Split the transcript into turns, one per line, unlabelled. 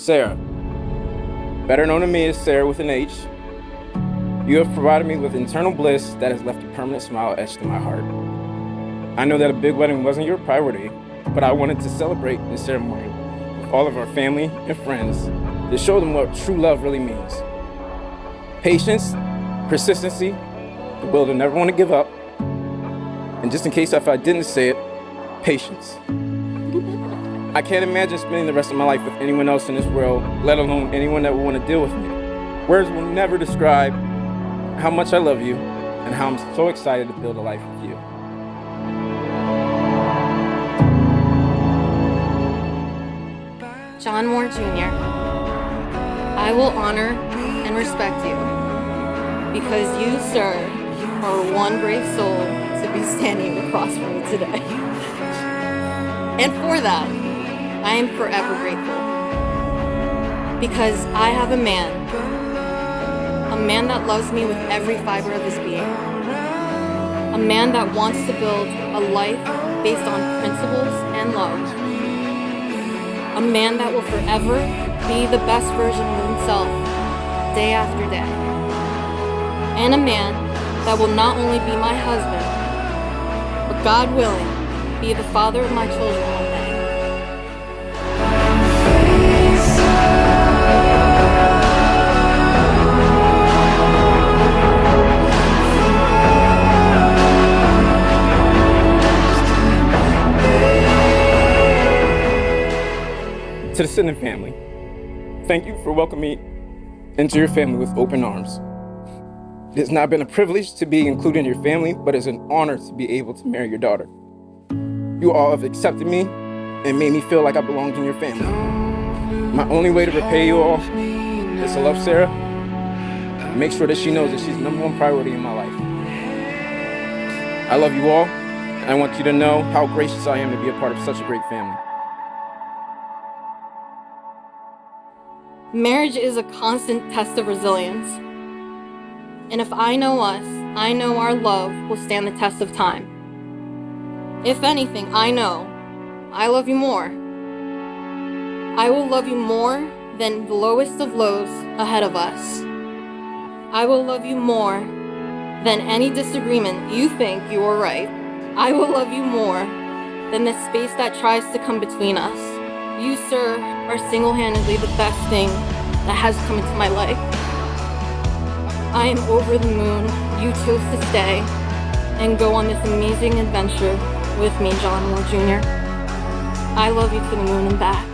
Sarah, better known to me as Sarah with an H, you have provided me with internal bliss that has left a permanent smile etched in my heart. I know that a big wedding wasn't your priority, but I wanted to celebrate this ceremony with all of our family and friends to show them what true love really means. Patience, persistency, the will to never want to give up, and just in case if I didn't say it, patience. I can't imagine spending the rest of my life with anyone else in this world, let alone anyone that will want to deal with me. Words will never describe how much I love you and how I'm so excited to build a life with you.
John Moore Jr., I will honor and respect you because you, sir, are one brave soul to be standing across from me today. And for that, I am forever grateful because I have a man that loves me with every fiber of his being, a man that wants to build a life based on principles and love, a man that will forever be the best version of himself day after day, and a man that will not only be my husband, but God willing, be the father of my children one day.
To the Sidden family, thank you for welcoming me into your family with open arms. It has not been a privilege to be included in your family, but it's an honor to be able to marry your daughter. You all have accepted me and made me feel like I belonged in your family. My only way to repay you all is to love Sarah and make sure that she knows that she's the number one priority in my life. I love you all, and I want you to know how gracious I am to be a part of such a great family.
Marriage is a constant test of resilience. And if I know us, I know our love will stand the test of time. If anything, I know I love you more. I will love you more than the lowest of lows ahead of us. I will love you more than any disagreement you think you are right. I will love you more than the space that tries to come between us. You, sir, are single-handedly the best thing that has come into my life. I am over the moon you chose to stay and go on this amazing adventure with me, John Moore Jr. I love you to the moon and back.